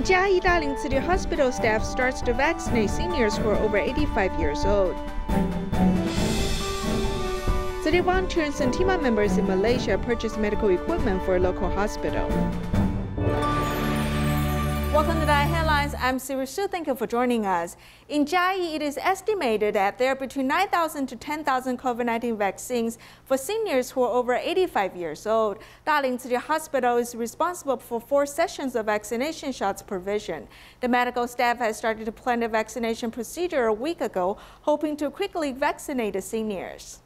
Jiayi Daling City Hospital staff starts to vaccinate seniors who are over 85 years old. City volunteers and team members in Malaysia purchased medical equipment for a local hospital. Welcome to Diet Headlines. I'm Siri Su. Thank you for joining us. In Jiayi, it is estimated that there are between 9,000 to 10,000 COVID-19 vaccines for seniors who are over 85 years old. Daling City Hospital is responsible for 4 sessions of vaccination shots provision. The medical staff has started to plan the vaccination procedure a week ago, hoping to quickly vaccinate the seniors.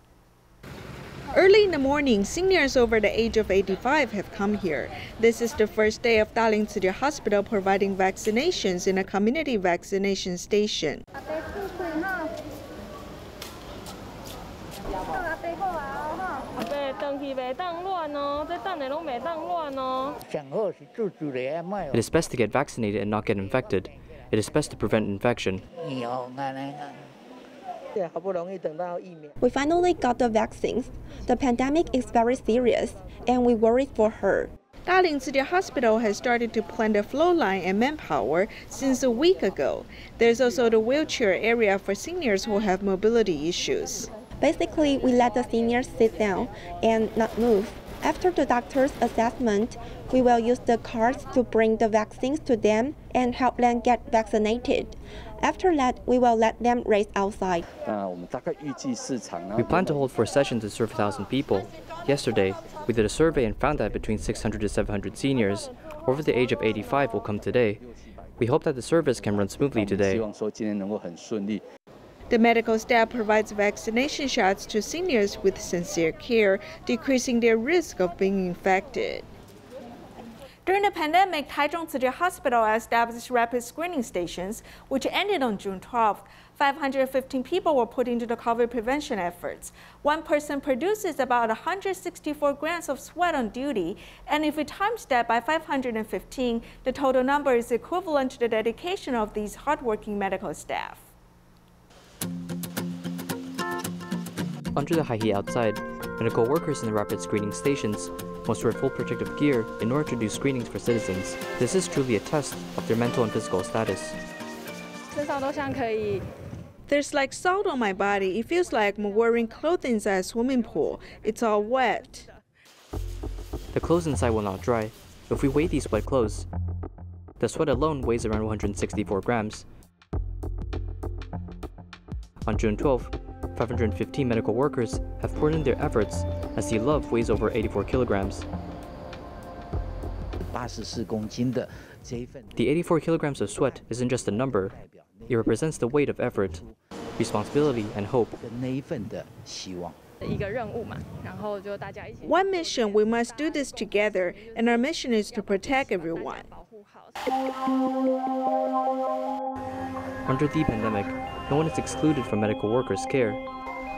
Early in the morning, seniors over the age of 85 have come here. This is the first day of Daling City Hospital providing vaccinations in a community vaccination station. It is best to get vaccinated and not get infected. It is best to prevent infection. We finally got the vaccines. The pandemic is very serious, and we worry for her. Daling City Hospital has started to plan the flow line and manpower since a week ago. There's also the wheelchair area for seniors who have mobility issues. Basically, we let the seniors sit down and not move. After the doctor's assessment, we will use the carts to bring the vaccines to them and help them get vaccinated. After that, we will let them race outside. We plan to hold 4 sessions to serve 1,000 people. Yesterday, we did a survey and found that between 600 to 700 seniors over the age of 85 will come today. We hope that the service can run smoothly today. The medical staff provides vaccination shots to seniors with sincere care, decreasing their risk of being infected. During the pandemic, Taichung City Hospital established rapid screening stations, which ended on June 12th. 515 people were put into the COVID prevention efforts. One person produces about 164 grams of sweat on duty, and if we times that by 515, the total number is equivalent to the dedication of these hardworking medical staff. Under the high heat outside, medical workers in the rapid screening stations must wear full protective gear in order to do screenings for citizens. This is truly a test of their mental and physical status. There's like salt on my body. It feels like I'm wearing clothes inside a swimming pool. It's all wet. The clothes inside will not dry if we weigh these wet clothes. The sweat alone weighs around 164 grams. On June 12th, 515 medical workers have poured in their efforts as the love weighs over 84 kilograms. The 84 kilograms of sweat isn't just a number. It represents the weight of effort, responsibility, and hope. One mission, we must do this together, and our mission is to protect everyone. Under the pandemic, no one is excluded from medical workers' care.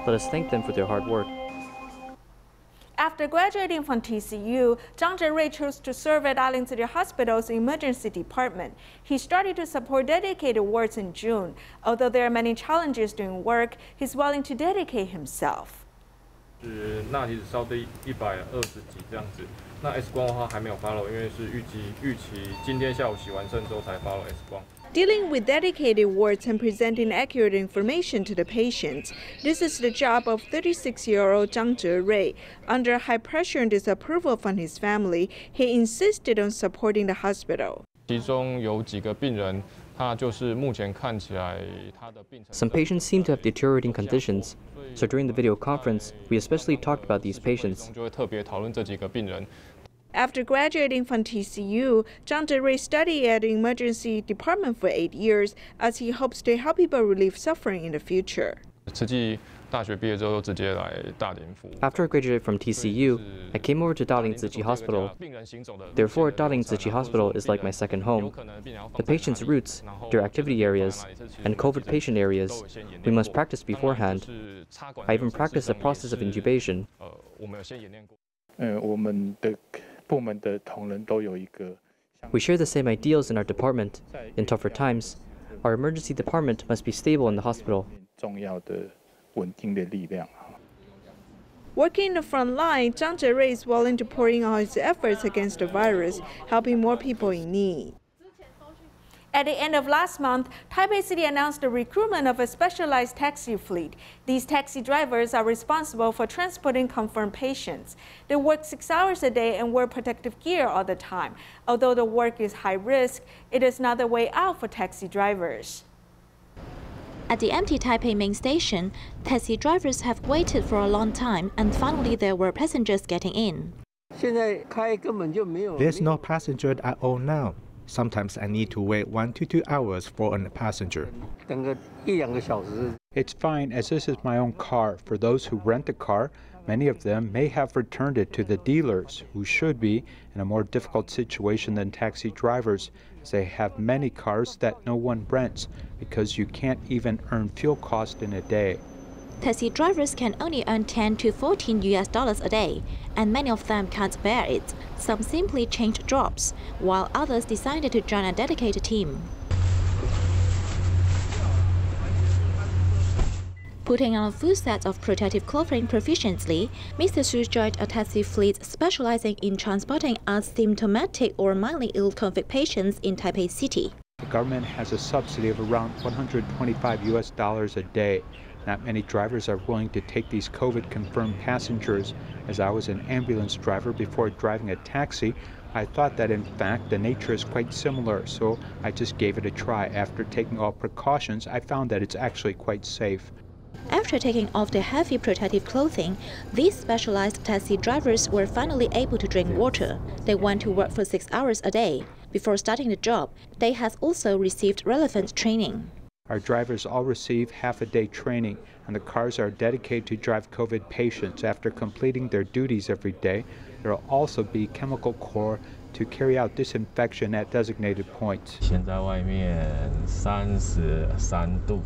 Let us thank them for their hard work. After graduating from TCU, Zhang Zherui chose to serve at Daling City Hospital's emergency department. He started to support dedicated wards in June. Although there are many challenges doing work, he's willing to dedicate himself. Dealing with dedicated wards and presenting accurate information to the patients. This is the job of 36-year-old Zhang Zherui. Under high pressure and disapproval from his family, he insisted on supporting the hospital. Some patients seem to have deteriorating conditions, so during the video conference, we especially talked about these patients. After graduating from TCU, Zhang Zherui studied at the emergency department for 8 years as he hopes to help people relieve suffering in the future. After I graduated from TCU, I came over to Daling City Hospital. Therefore, Daling City Hospital is like my second home. The patient's routes, their activity areas, and COVID patient areas, we must practice beforehand. I even practiced the process of intubation. We share the same ideals in our department. In tougher times, our emergency department must be stable in the hospital. Working in the front line, Zhang Zherui is willing to pour in all his efforts against the virus, helping more people in need. At the end of last month, Taipei City announced the recruitment of a specialized taxi fleet. These taxi drivers are responsible for transporting confirmed patients. They work 6 hours a day and wear protective gear all the time. Although the work is high risk, it is not the way out for taxi drivers. At the empty Taipei main station, taxi drivers have waited for a long time and finally there were passengers getting in. There's no passenger at all now. Sometimes I need to wait 1 to 2 hours for a passenger. It's fine as this is my own car. For those who rent the car, many of them may have returned it to the dealers, who should be in a more difficult situation than taxi drivers, as they have many cars that no one rents because you can't even earn fuel cost in a day. Taxi drivers can only earn $10 to $14 a day, and many of them can't bear it. Some simply changed jobs, while others decided to join a dedicated team. Putting on a full set of protective clothing proficiently, Mr. Xu joined a taxi fleet specializing in transporting asymptomatic or mildly ill COVID patients in Taipei City. The government has a subsidy of around $125 a day. Not many drivers are willing to take these COVID-confirmed passengers. As I was an ambulance driver before driving a taxi, I thought that in fact the nature is quite similar, so I just gave it a try. After taking all precautions, I found that it's actually quite safe. After taking off the heavy protective clothing, these specialized taxi drivers were finally able to drink water. They went to work for 6 hours a day. Before starting the job, they have also received relevant training. Our drivers all receive half-a-day training, and the cars are dedicated to drive COVID patients. After completing their duties every day, there will also be chemical corps to carry out disinfection at designated points. 现在外面33度，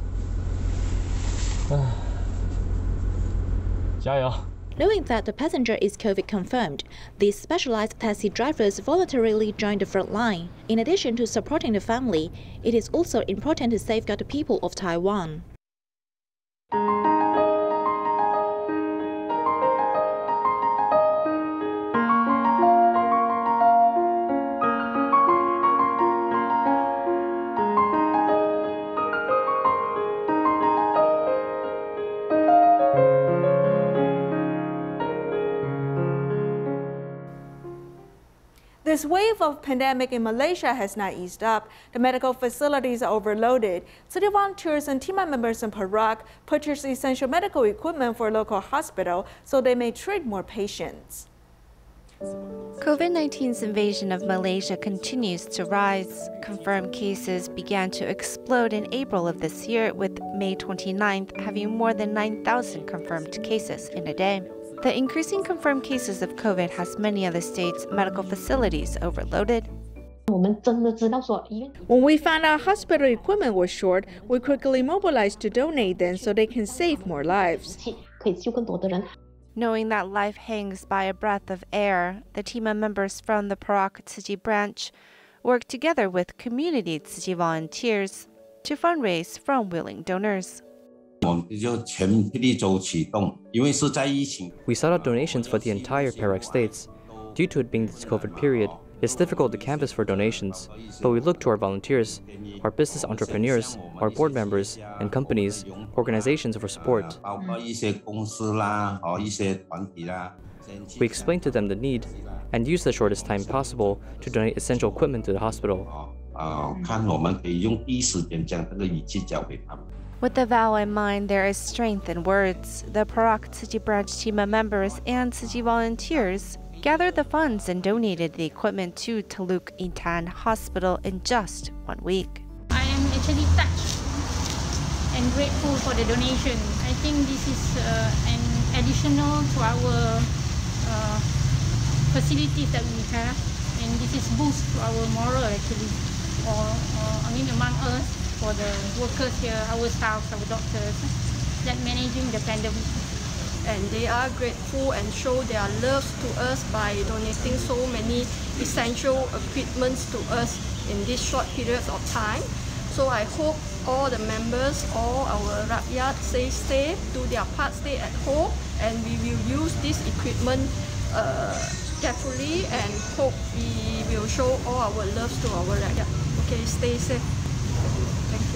加油！ Knowing that the passenger is COVID confirmed, these specialized taxi drivers voluntarily joined the front line. In addition to supporting the family, it is also important to safeguard the people of Taiwan. This wave of pandemic in Malaysia has not eased up. The medical facilities are overloaded. City volunteers and team members in Perak purchase essential medical equipment for a local hospital so they may treat more patients. COVID-19's invasion of Malaysia continues to rise. Confirmed cases began to explode in April of this year, with May 29th having more than 9,000 confirmed cases in a day. The increasing confirmed cases of COVID has many of the state's medical facilities overloaded. When we found out hospital equipment was short, we quickly mobilized to donate them so they can save more lives. Knowing that life hangs by a breath of air, the team of members from the Perak Tzu Chi branch worked together with community Tzu Chi volunteers to fundraise from willing donors. We sought out donations for the entire Perak states. Due to it being this COVID period, it's difficult to canvass for donations, but we look to our volunteers, our business entrepreneurs, our board members, and companies, organizations for support. We explained to them the need and used the shortest time possible to donate essential equipment to the hospital. With the vow in mind, there is strength in words. The Perak Tzu Chi branch team of members and Tzu Chi volunteers gathered the funds and donated the equipment to Teluk Intan Hospital in just 1 week. I am actually touched and grateful for the donation. I think this is an additional to our facilities that we have, and this is boost to our morale actually, among us, for the workers here, our staff, our doctors, that managing the pandemic. And they are grateful and show their love to us by donating so many essential equipments to us in this short periods of time. So I hope all the members, all our rakyat stay safe, do their part, stay at home, and we will use this equipment carefully and hope we will show all our love to our rakyat. Okay, stay safe. Thank you.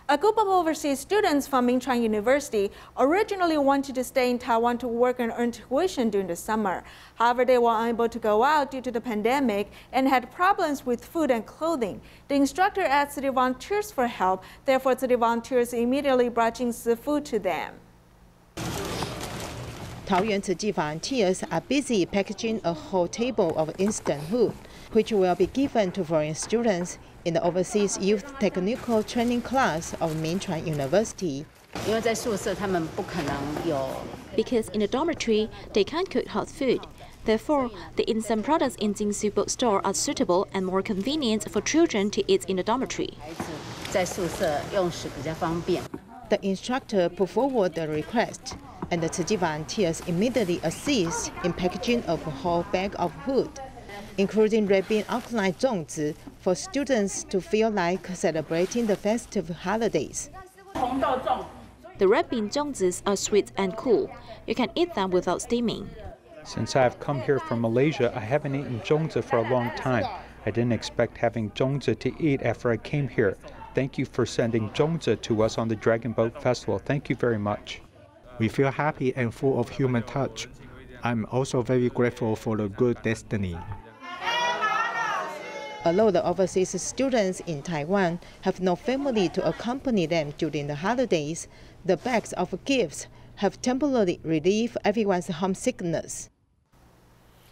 A group of overseas students from Mingchuan University originally wanted to stay in Taiwan to work and earn tuition during the summer. However, they were unable to go out due to the pandemic and had problems with food and clothing. The instructor asked city volunteers for help. Therefore, city volunteers immediately brought Jingsi food to them. Taoyuan Tzu Chi volunteers are busy packaging a whole table of instant food, which will be given to foreign students in the Overseas Youth Technical Training class of Mingchuan University. Because in the dormitory, they can't cook hot food. Therefore, the instant products in Jingsi bookstore are suitable and more convenient for children to eat in the dormitory. The instructor put forward the request, and the Tzu Chi volunteers immediately assist in packaging of a whole bag of food, including wrapping alkaline zongzi for students to feel like celebrating the festive holidays. The wrapping zongzis are sweet and cool. You can eat them without steaming. Since I've come here from Malaysia, I haven't eaten zongzi for a long time. I didn't expect having zongzi to eat after I came here. Thank you for sending zongzi to us on the Dragon Boat Festival. Thank you very much. We feel happy and full of human touch. I'm also very grateful for the good destiny. Although the overseas students in Taiwan have no family to accompany them during the holidays, the bags of gifts have temporarily relieved everyone's homesickness.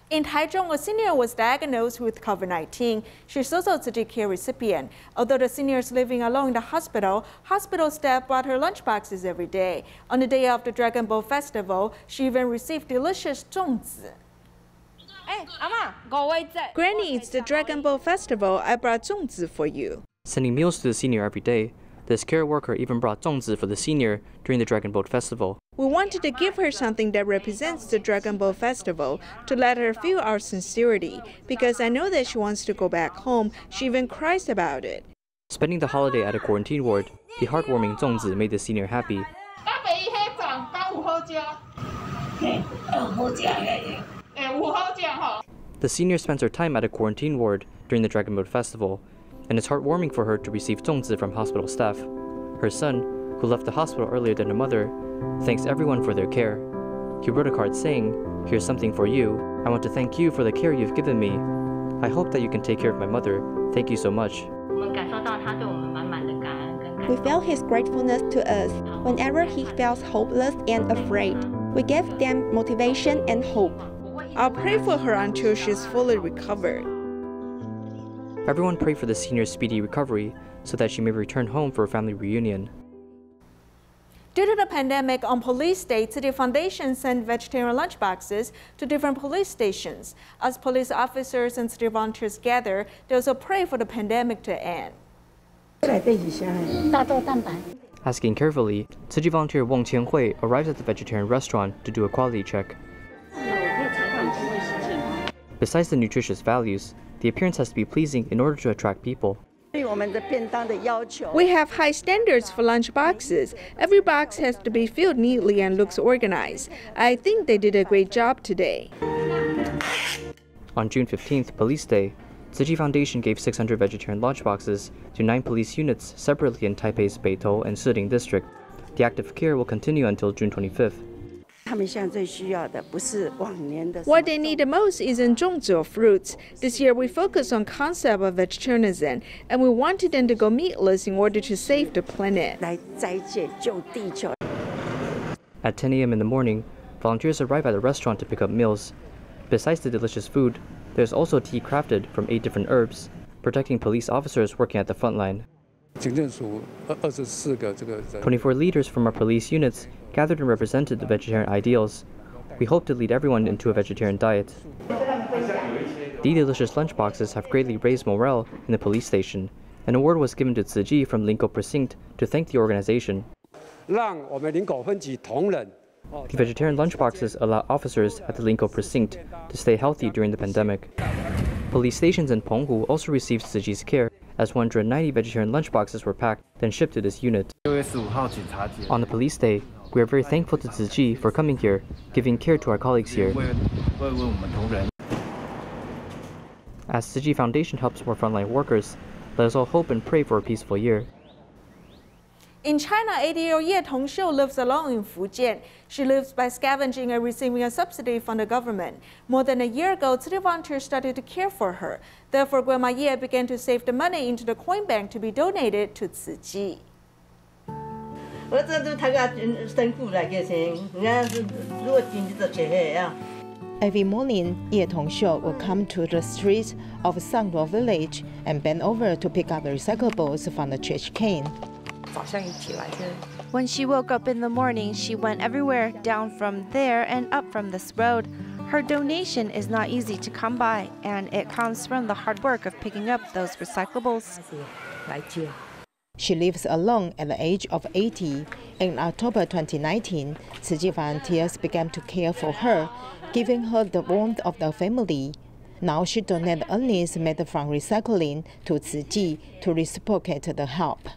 In Taichung, a senior was diagnosed with COVID-19. She's also a Tzu Chi care recipient. Although the senior is living alone in the hospital staff brought her lunchboxes every day. On the day of the Dragon Boat Festival, she even received delicious zongzi. Granny, it's the Dragon Boat Festival. I brought zongzi for you. Sending meals to the senior every day, this care worker even brought zongzi for the senior during the Dragon Boat Festival. We wanted to give her something that represents the Dragon Boat Festival to let her feel our sincerity, because I know that she wants to go back home. She even cries about it. Spending the holiday at a quarantine ward, the heartwarming zongzi made the senior happy. The senior spends her time at a quarantine ward during the Dragon Boat Festival, and it's heartwarming for her to receive zongzi from hospital staff. Her son, who left the hospital earlier than her mother, thanks everyone for their care. He wrote a card saying, "Here's something for you. I want to thank you for the care you've given me. I hope that you can take care of my mother. Thank you so much." We felt his gratefulness to us. Whenever he felt hopeless and afraid, we gave them motivation and hope. I'll pray for her until she's fully recovered. Everyone pray for the senior's speedy recovery so that she may return home for a family reunion. Due to the pandemic, on Police Day, City Foundation sent vegetarian lunchboxes to different police stations. As police officers and city volunteers gather, they also pray for the pandemic to end. Asking carefully, Tzu Chi volunteer Wong Qianhui arrives at the vegetarian restaurant to do a quality check. Besides the nutritious values, the appearance has to be pleasing in order to attract people. We have high standards for lunch boxes. Every box has to be filled neatly and looks organized. I think they did a great job today. On June 15th, Police Day, Tzu Chi Foundation gave 600 vegetarian lunchboxes to 9 police units separately in Taipei's Beitou and Shiding district. The act of care will continue until June 25th. What they need the most isn't zongzi or fruits. This year we focus on concept of vegetarianism, and we wanted them to go meatless in order to save the planet. At 10 a.m. in the morning, volunteers arrive at the restaurant to pick up meals. Besides the delicious food, there's also tea crafted from 8 different herbs, protecting police officers working at the front line. 24 leaders from our police units gathered and represented the vegetarian ideals. We hope to lead everyone into a vegetarian diet. The delicious lunchboxes have greatly raised morale in the police station. An award was given to Tzu Chi from Linkou Precinct to thank the organization. The vegetarian lunchboxes allow officers at the Linkou Precinct to stay healthy during the pandemic. Police stations in Penghu also received Tzu Chi's care, as 190 vegetarian lunchboxes were packed, then shipped to this unit. On the police day, we are very thankful to Tzu Chi for coming here, giving care to our colleagues here. As Tzu Chi Foundation helps more frontline workers, Let us all hope and pray for a peaceful year. In China, 80-year-old Ye Tongxiu lives alone in Fujian. She lives by scavenging and receiving a subsidy from the government. More than a year ago, city volunteers started to care for her. Therefore, Grandma Ye began to save the money into the coin bank to be donated to Tzu Chi. Every morning, Ye Tongxiu will come to the streets of Sangluo village and bend over to pick up the recyclables from the trash can. When she woke up in the morning, she went everywhere, down from there and up from this road. Her donation is not easy to come by, and it comes from the hard work of picking up those recyclables. She lives alone at the age of 80. In October 2019, Tzu Chi volunteers began to care for her, giving her the warmth of the family. Now she donates earnings made from recycling to Tzu Chi to reciprocate the help.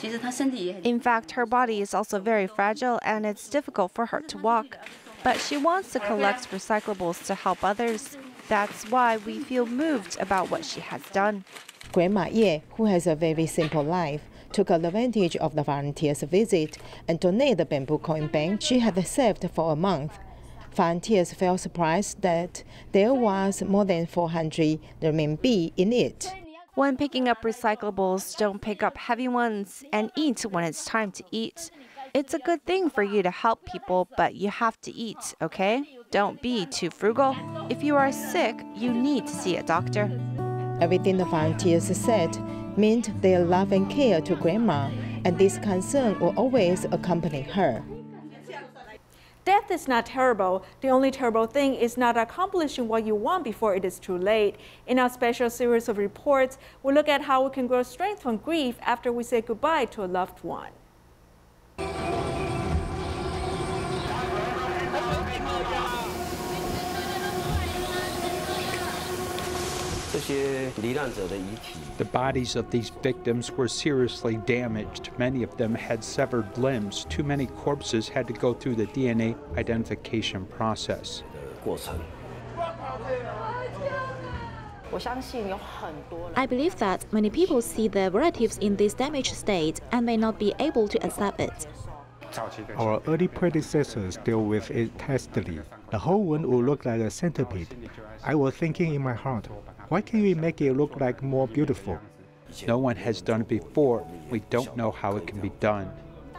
In fact, her body is also very fragile and it's difficult for her to walk. But she wants to collect recyclables to help others. That's why we feel moved about what she has done. Grandma Ye, who has a very simple life, took advantage of the volunteers' visit and donated the bamboo coin bank she had saved for a month. Volunteers felt surprised that there was more than 400 renminbi in it. When picking up recyclables, don't pick up heavy ones and eat when it's time to eat. It's a good thing for you to help people, but you have to eat, okay? Don't be too frugal. If you are sick, you need to see a doctor. Everything the volunteers said meant their love and care to Grandma, and this concern will always accompany her. Death is not terrible. The only terrible thing is not accomplishing what you want before it is too late. In our special series of reports, we look at how we can grow strength from grief after we say goodbye to a loved one. The bodies of these victims were seriously damaged. Many of them had severed limbs. Too many corpses had to go through the DNA identification process. I believe that many people see their relatives in this damaged state and may not be able to accept it. Our early predecessors dealt with it testily. The whole wound would look like a centipede. I was thinking in my heart, why can't we make it look like more beautiful? No one has done it before. We don't know how it can be done.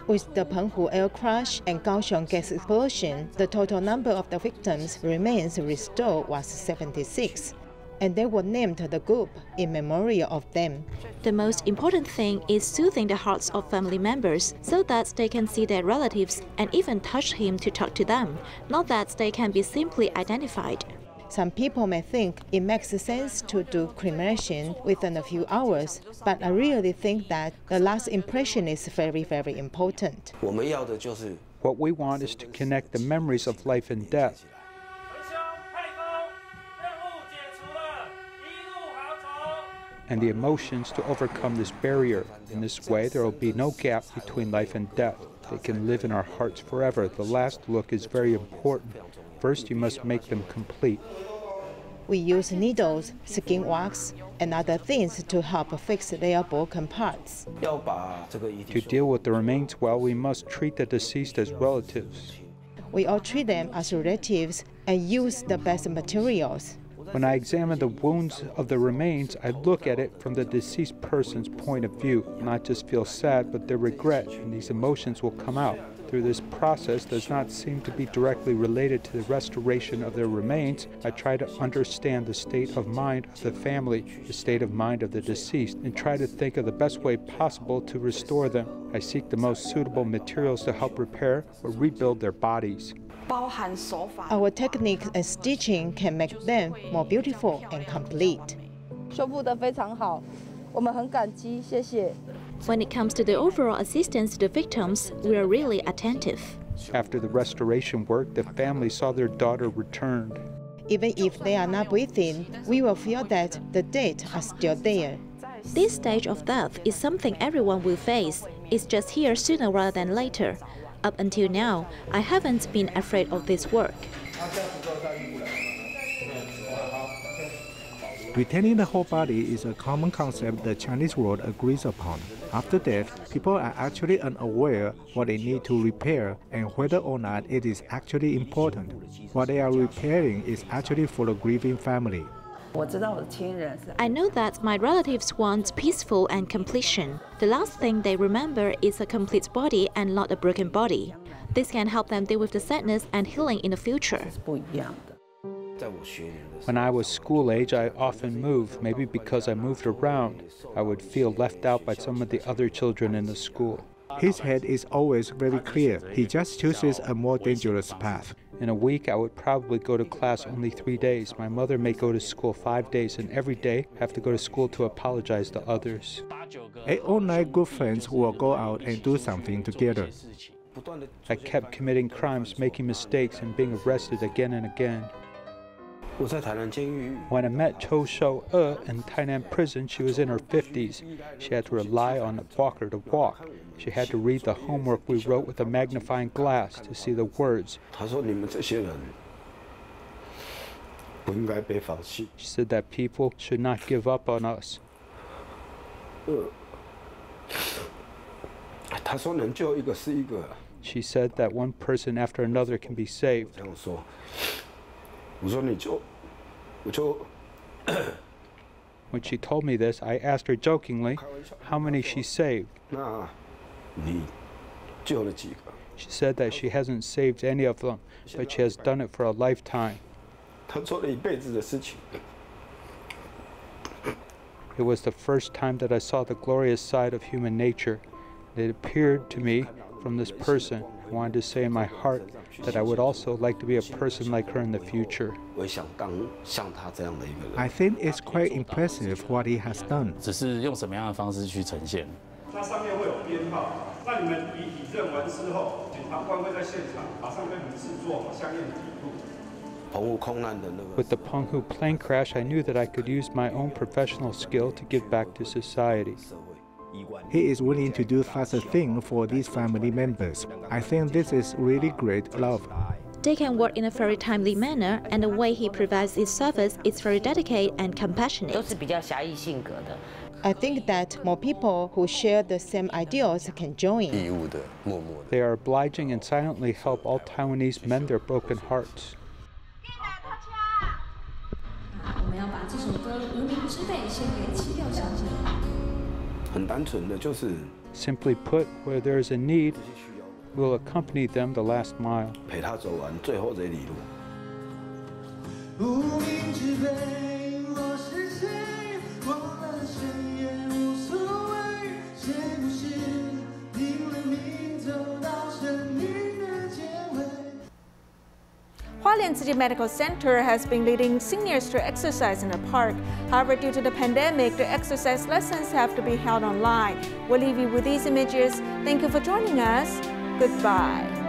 With the Penghu air crash and Kaohsiung gas explosion, the total number of the victims' remains restored was 76, and they were named the group in memory of them. The most important thing is soothing the hearts of family members so that they can see their relatives and even touch him to talk to them, not that they can be simply identified. Some people may think it makes sense to do cremation within a few hours, but I really think that the last impression is very, very important. What we want is to connect the memories of life and death. And the emotions to overcome this barrier. In this way, there will be no gap between life and death. They can live in our hearts forever. The last look is very important. First, you must make them complete. We use needles, skin wax, and other things to help fix their broken parts. To deal with the remains well, we must treat the deceased as relatives. We all treat them as relatives and use the best materials. When I examine the wounds of the remains, I look at it from the deceased person's point of view, not just feel sad, but their regret, and these emotions will come out. Through this process does not seem to be directly related to the restoration of their remains. I try to understand the state of mind of the family, the state of mind of the deceased, and try to think of the best way possible to restore them. I seek the most suitable materials to help repair or rebuild their bodies. Our techniques and stitching can make them more beautiful and complete. When it comes to the overall assistance to the victims, we are really attentive. After the restoration work, the family saw their daughter returned. Even if they are not breathing, we will feel that the dead are still there. This stage of death is something everyone will face. It's just here sooner rather than later. Up until now, I haven't been afraid of this work. Retaining the whole body is a common concept the Chinese world agrees upon. After death, people are actually unaware what they need to repair and whether or not it is actually important. What they are repairing is actually for the grieving family. I know that my relatives want peaceful and completion. The last thing they remember is a complete body and not a broken body. This can help them deal with the sadness and healing in the future. When I was school age, I often moved, maybe because I moved around. I would feel left out by some of the other children in the school. His head is always very clear. He just chooses a more dangerous path. In a week, I would probably go to class only 3 days. My mother may go to school 5 days, and every day have to go to school to apologize to others. 8 or 9 good friends will go out and do something together. I kept committing crimes, making mistakes, and being arrested again and again. When I met Cho Shou-e in Tainan prison, she was in her 50s. She had to rely on a walker to walk. She had to read the homework we wrote with a magnifying glass to see the words. She said that people should not give up on us. She said that one person after another can be saved. When she told me this, I asked her jokingly how many she saved. She said that she hasn't saved any of them, but she has done it for a lifetime. It was the first time that I saw the glorious side of human nature. It appeared to me from this person. I wanted to say in my heart that I would also like to be a person like her in the future. I think it's quite impressive what he has done. With the Penghu plane crash, I knew that I could use my own professional skill to give back to society. He is willing to do such a thing for these family members. I think this is really great love. They can work in a very timely manner, and the way he provides his service is very dedicated and compassionate. I think that more people who share the same ideals can join. They are obliging and silently help all Taiwanese mend their broken hearts. Simply put, where there is a need, we'll accompany them the last mile. Hualien Tzu Chi Medical Center has been leading seniors to exercise in the park. However, due to the pandemic, the exercise lessons have to be held online. We'll leave you with these images. Thank you for joining us. Goodbye.